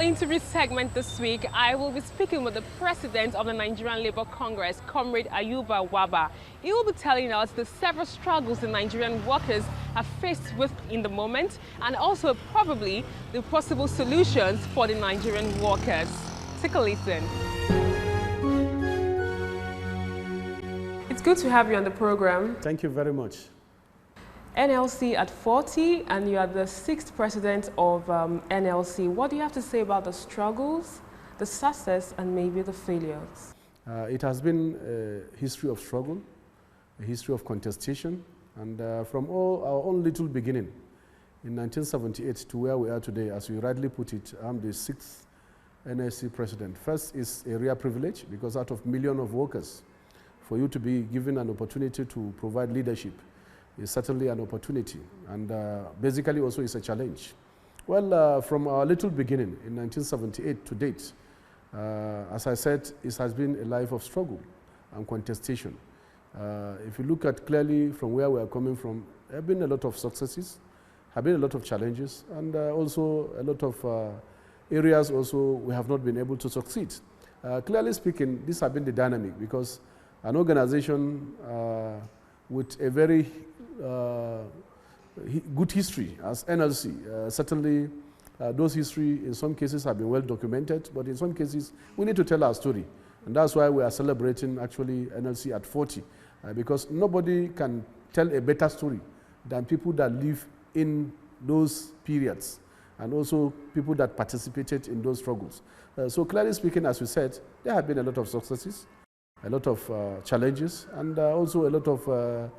interview segment this week, I will be speaking with the president of the Nigerian Labour Congress, Comrade Ayuba Waba. He will be telling us the several struggles the Nigerian workers are faced with in the moment, and also probably the possible solutions for the Nigerian workers. Take a listen. It's good to have you on the program. Thank you very much. NLC at 40, and you are the 6th president of NLC. What do you have to say about the struggles, the success, and maybe the failures? It has been a history of struggle, a history of contestation, and from our own little beginning in 1978 to where we are today, as you rightly put it, I'm the 6th NLC president. First is a rare privilege, because out of millions of workers, for you to be given an opportunity to provide leadership is certainly an opportunity, and basically also is a challenge. Well, from our little beginning in 1978 to date, as I said, it has been a life of struggle and contestation. If you look at clearly from where we are coming from, there have been a lot of successes, have been a lot of challenges, and also a lot of areas also we have not been able to succeed. Clearly speaking, this has been the dynamic, because an organization with a very good history as NLC. Certainly, those history in some cases have been well documented, but in some cases we need to tell our story. And that's why we are celebrating actually NLC at 40, because nobody can tell a better story than people that live in those periods, and also people that participated in those struggles. So clearly speaking, as we said, there have been a lot of successes, a lot of challenges, and also a lot of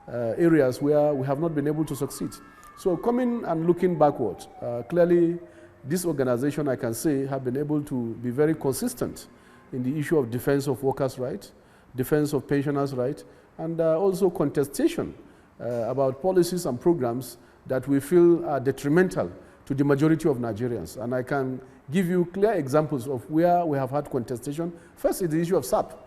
areas where we have not been able to succeed. So coming and looking backward, clearly this organization, I can say, have been able to be very consistent in the issue of defense of workers' rights, defense of pensioners' rights, and also contestation about policies and programs that we feel are detrimental to the majority of Nigerians. And I can give you clear examples of where we have had contestation. First is the issue of SAP.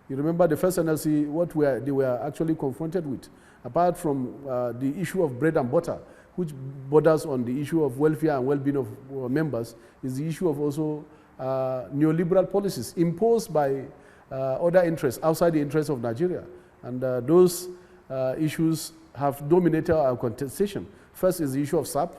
You remember the first NLC, what they were actually confronted with, apart from the issue of bread and butter, which borders on the issue of welfare and well-being of members, is the issue of also neoliberal policies imposed by other interests outside the interests of Nigeria. And those issues have dominated our contestation. First is the issue of SAP,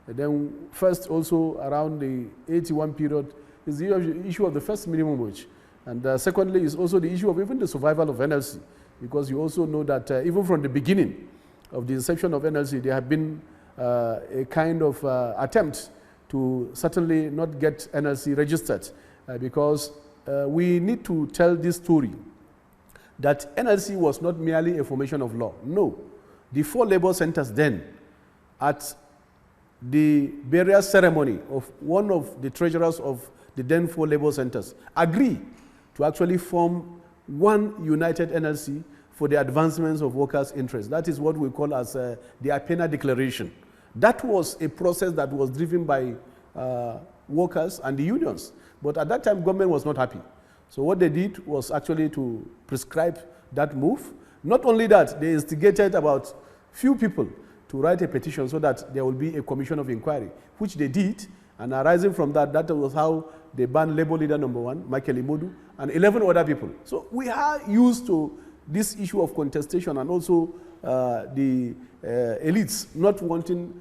and then first also around the 81 period is the issue of the first minimum wage. And secondly is also the issue of even the survival of NLC, because you also know that even from the beginning of the inception of NLC, there have been a kind of attempt to certainly not get NLC registered, because we need to tell this story that NLC was not merely a formation of law. No, the 4 labor centers then, at the burial ceremony of one of the treasurers of the then 4 labor centers, agree to actually form one united NLC for the advancements of workers' interests. That is what we call as the Apena Declaration. That was a process that was driven by workers and the unions. But at that time, government was not happy. So what they did was actually to prescribe that move. Not only that, they instigated about few people to write a petition so that there will be a commission of inquiry, which they did. And arising from that, that was how they banned Labour leader number 1, Michael Imodu, and 11 other people. So we are used to this issue of contestation, and also the elites not wanting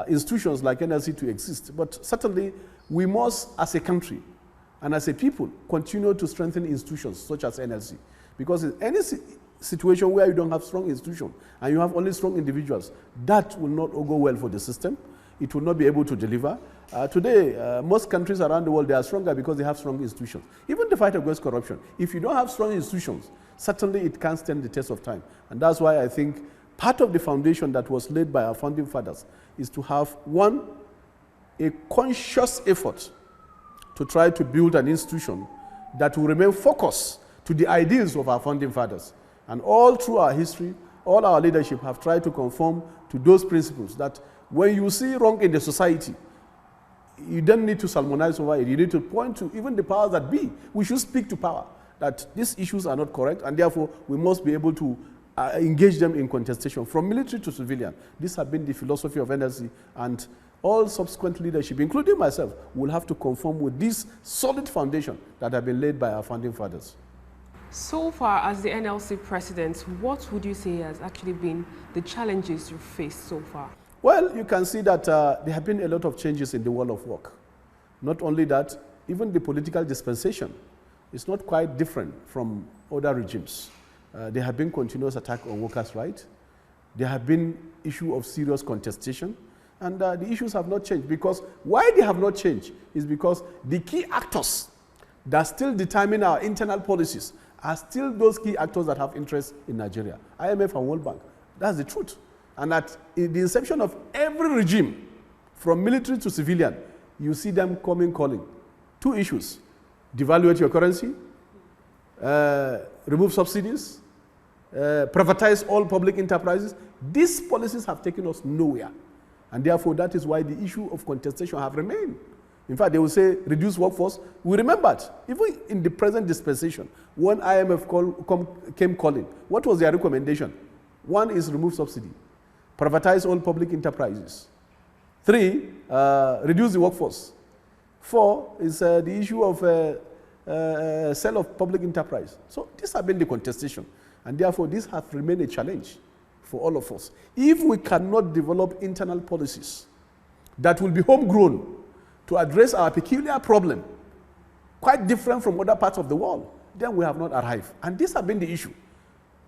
institutions like NLC to exist. But certainly we must, as a country and as a people, continue to strengthen institutions such as NLC. Because in any situation where you don't have strong institutions and you have only strong individuals, that will not go well for the system. It will not be able to deliver. Today, most countries around the world, they are stronger because they have strong institutions. Even the fight against corruption, if you don't have strong institutions, certainly it can't stand the test of time. And that's why I think part of the foundation that was laid by our founding fathers is to have, one, a conscious effort to try to build an institution that will remain focused to the ideals of our founding fathers. And all through our history, all our leadership have tried to conform to those principles, that when you see wrong in the society, you don't need to sermonize over it. You need to point to even the powers that be. We should speak to power that these issues are not correct, and therefore we must be able to engage them in contestation from military to civilian. This has been the philosophy of NLC, and all subsequent leadership, including myself, will have to conform with this solid foundation that have been laid by our founding fathers. So far as the NLC president, what would you say has actually been the challenges you've faced so far? Well, you can see that there have been a lot of changes in the world of work. Not only that, even the political dispensation is not quite different from other regimes. There have been continuous attack on workers' rights. There have been issue of serious contestation. And the issues have not changed, because why they have not changed is because the key actors that still determine our internal policies are still those key actors that have interest in Nigeria, IMF and World Bank. That's the truth. And at the inception of every regime, from military to civilian, you see them coming calling. Two issues: devaluate your currency, remove subsidies, privatize all public enterprises. These policies have taken us nowhere. And therefore, that is why the issue of contestation have remained. In fact, they will say reduce workforce. We remembered, even in the present dispensation, when IMF came calling, what was their recommendation? One is remove subsidy, privatize all public enterprises. 3, reduce the workforce. 4 is the issue of sale of public enterprise. So these have been the contestation. And therefore, this has remained a challenge for all of us. If we cannot develop internal policies that will be homegrown to address our peculiar problem, quite different from other parts of the world, then we have not arrived. And this has been the issue.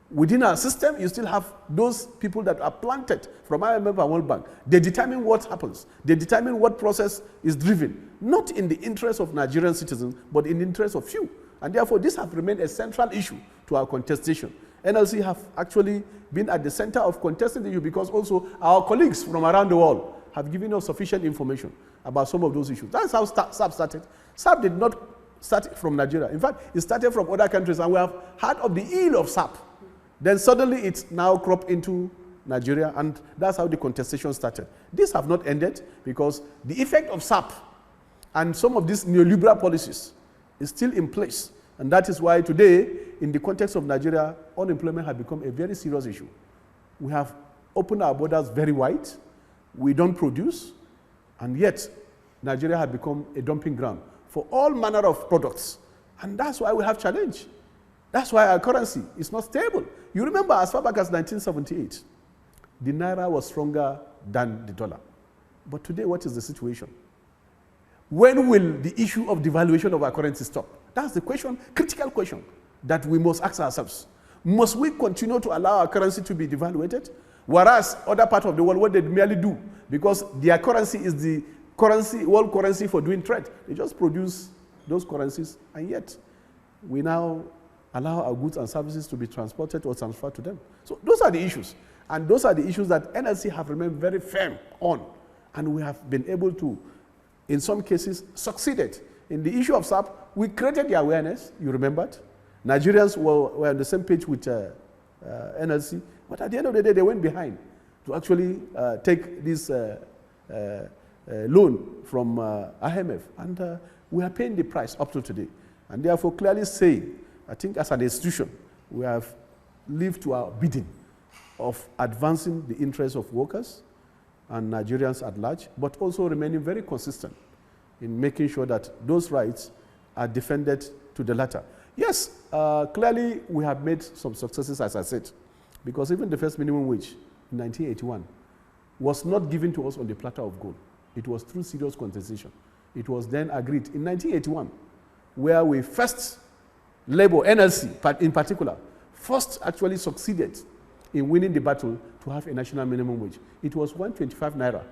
Within our system, you still have those people that are planted from IMF and World Bank. They determine what happens. They determine what process is driven, not in the interest of Nigerian citizens, but in the interest of few. And therefore, this has remained a central issue to our contestation. NLC have actually been at the center of contesting the issue, because also our colleagues from around the world have given us sufficient information about some of those issues. That's how SAP started. SAP did not start from Nigeria. In fact, it started from other countries, and we have heard of the ill of SAP. Then suddenly it's now cropped into Nigeria, and that's how the contestation started. These have not ended, because the effect of SAP and some of these neoliberal policies is still in place. And that is why today, in the context of Nigeria, unemployment has become a very serious issue. We have opened our borders very wide. We don't produce, and yet Nigeria has become a dumping ground for all manner of products. And that's why we have challenge. That's why our currency is not stable. You remember, as far back as 1978, the naira was stronger than the dollar. But today, what is the situation? When will the issue of devaluation of our currency stop? That's the question, critical question, that we must ask ourselves. Must we continue to allow our currency to be devaluated? Whereas other parts of the world, what they merely do, because their currency is the world currency for doing trade. They just produce those currencies, and yet we now allow our goods and services to be transported or transferred to them. So those are the issues. And those are the issues that NLC have remained very firm on. And we have been able to, in some cases, succeeded. In the issue of SAP, we created the awareness, you remembered. Nigerians were on the same page with NLC, but at the end of the day, they went behind to actually take this loan from IMF. And we are paying the price up to today. And therefore, clearly saying, I think as an institution, we have lived to our bidding of advancing the interests of workers and Nigerians at large, but also remaining very consistent in making sure that those rights are defended to the latter. Yes, clearly we have made some successes, as I said, because even the first minimum wage in 1981 was not given to us on the platter of gold. It was through serious contestation. It was then agreed in 1981, where we first, Labour, NLC in particular, first actually succeeded in winning the battle to have a national minimum wage. It was 125 naira.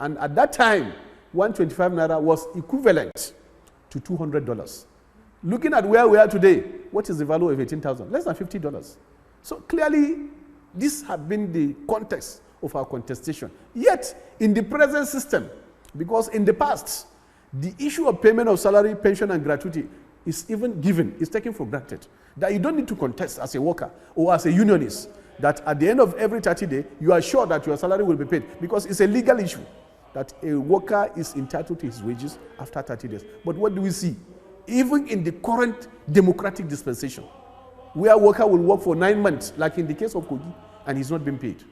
And at that time, 125 naira was equivalent to $200. Looking at where we are today, what is the value of 18,000? Less than $50. So clearly, this has been the context of our contestation. Yet, in the present system, because in the past, the issue of payment of salary, pension, and gratuity is even given, is taken for granted. That you don't need to contest as a worker or as a unionist, that at the end of every 30 days, you are sure that your salary will be paid, because it's a legal issue that a worker is entitled to his wages after 30 days. But what do we see? Even in the current democratic dispensation, where a worker will work for 9 months, like in the case of Kogi, and he's not being paid.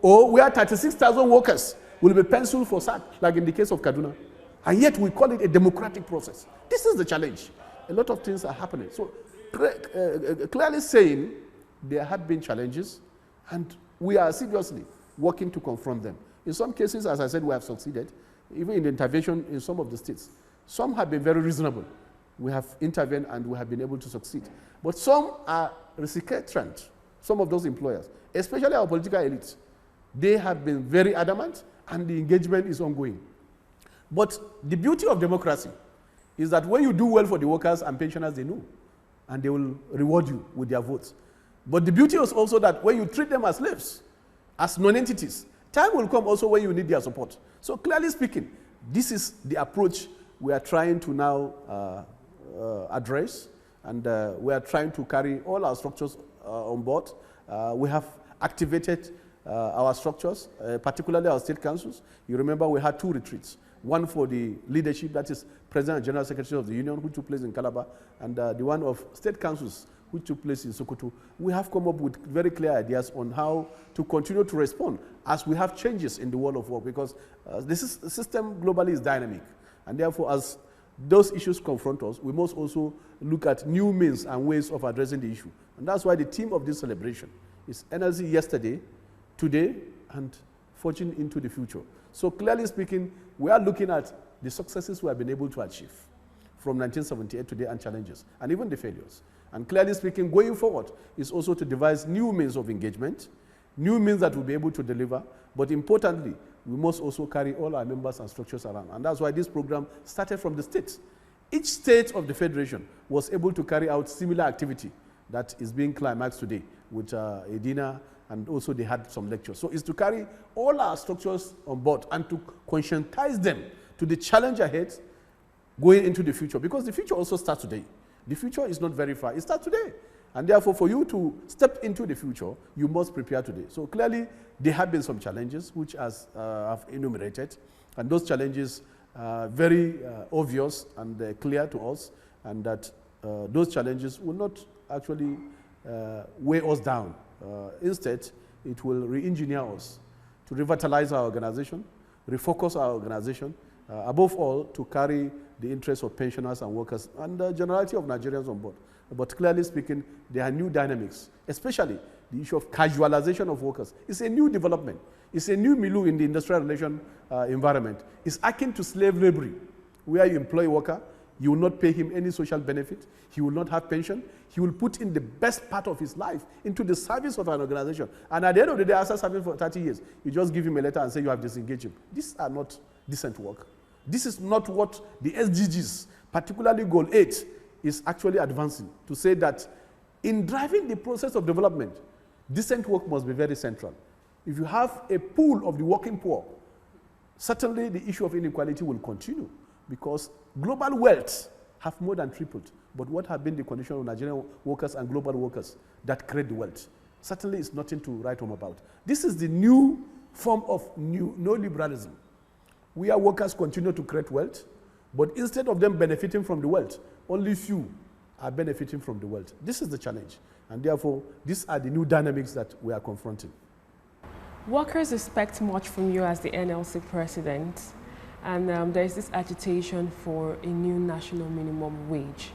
Or where 36,000 workers will be penciled for sack, like in the case of Kaduna. And yet we call it a democratic process. This is the challenge. A lot of things are happening. So clearly saying there have been challenges, and we are seriously working to confront them. In some cases, as I said, we have succeeded, even in the intervention in some of the states. Some have been very reasonable. We have intervened and we have been able to succeed. But some are recalcitrant, some of those employers, especially our political elites. They have been very adamant and the engagement is ongoing. But the beauty of democracy is that when you do well for the workers and pensioners, they know, and they will reward you with their votes. But the beauty is also that when you treat them as slaves, as non-entities, time will come also when you need their support. So clearly speaking, this is the approach we are trying to now address, and we are trying to carry all our structures on board. We have activated our structures, particularly our state councils. You remember we had 2 retreats. One for the leadership, that is President and General Secretary of the Union, which took place in Calabar, and the one of state councils, which took place in Sokoto. We have come up with very clear ideas on how to continue to respond as we have changes in the world of work, because the system globally is dynamic. And therefore, as those issues confront us, we must also look at new means and ways of addressing the issue. And that's why the theme of this celebration is NLC yesterday, today, and forging into the future. So clearly speaking, we are looking at the successes we have been able to achieve from 1978 today and challenges, and even the failures. And clearly speaking, going forward is also to devise new means of engagement, new means that will be able to deliver, but importantly, we must also carry all our members and structures around. And that's why this program started from the states. Each state of the Federation was able to carry out similar activity that is being climaxed today with a dinner, and also they had some lectures. So it's to carry all our structures on board and to conscientize them to the challenge ahead going into the future, because the future also starts today. The future is not very far, it starts today. And therefore, for you to step into the future, you must prepare today. So clearly, there have been some challenges, which I've enumerated, and those challenges are very obvious and clear to us, and that those challenges will not actually weigh us down. Instead, it will re-engineer us to revitalize our organization, refocus our organization, above all, to carry the interests of pensioners and workers and the generality of Nigerians on board. But clearly speaking, there are new dynamics, especially the issue of casualization of workers. It's a new development. It's a new milieu in the industrial relation environment. It's akin to slave labor, where you employ a worker, you will not pay him any social benefit, he will not have pension, he will put in the best part of his life into the service of an organization. And at the end of the day, after serving for 30 years, you just give him a letter and say you have disengaged him. These are not decent work. This is not what the SDGs, particularly Goal 8, is actually advancing, to say that in driving the process of development, decent work must be very central. If you have a pool of the working poor, certainly the issue of inequality will continue, because global wealth have more than tripled. But what have been the condition of Nigerian workers and global workers that create the wealth? Certainly it's nothing to write home about. This is the new form of neoliberalism, where workers continue to create wealth, but instead of them benefiting from the wealth, only few are benefiting from the wealth. This is the challenge, and therefore, these are the new dynamics that we are confronting. Workers expect much from you as the NLC president, and there's this agitation for a new national minimum wage.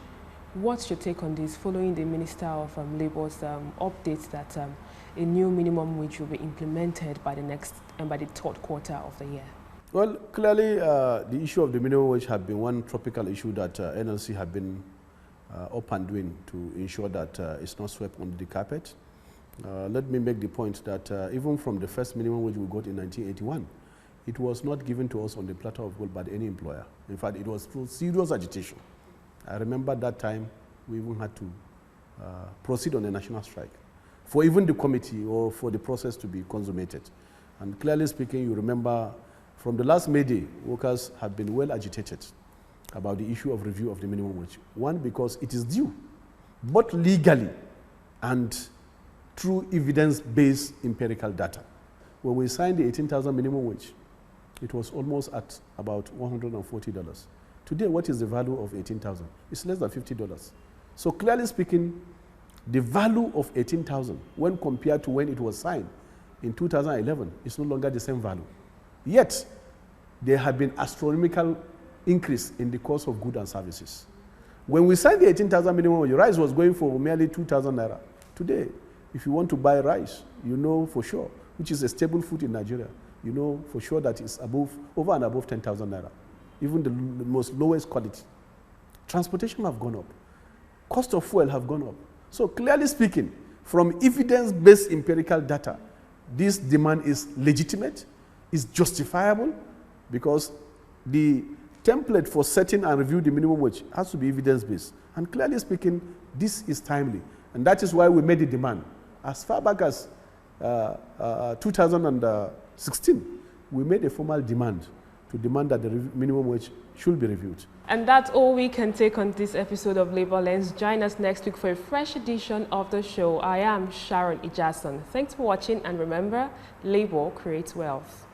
What's your take on this, following the Minister of Labour's updates that a new minimum wage will be implemented by the third quarter of the year? Well, clearly, the issue of the minimum wage has been one tropical issue that NLC have been up and doing to ensure that it's not swept under the carpet. Let me make the point that even from the first minimum wage we got in 1981, it was not given to us on the platter of gold by any employer. In fact, it was through serious agitation. I remember that time we even had to proceed on a national strike for even the committee or for the process to be consummated. And clearly speaking, you remember from the last May Day, workers have been well agitated about the issue of review of the minimum wage. One, because it is due, both legally and through evidence-based empirical data. When we signed the 18,000 minimum wage, it was almost at about $140. Today, what is the value of 18,000? It's less than $50. So clearly speaking, the value of 18,000 when compared to when it was signed in 2011 is no longer the same value. Yet, there have been astronomical increase in the cost of goods and services. When we signed the 18,000 minimum wage, rice was going for merely 2,000 naira. Today, if you want to buy rice, you know for sure, which is a staple food in Nigeria, you know for sure that it's over and above 10,000 naira, even the most lowest quality. Transportation have gone up. Cost of fuel have gone up. So clearly speaking, from evidence-based empirical data, this demand is legitimate, is justifiable, because the template for setting and review the minimum wage has to be evidence-based. And clearly speaking, this is timely. And that is why we made the demand. As far back as 2016, we made a formal demand to demand that the minimum wage should be reviewed. And that's all we can take on this episode of Labor Lens. Join us next week for a fresh edition of the show. I am Sharon Ijason. Thanks for watching, and remember, labor creates wealth.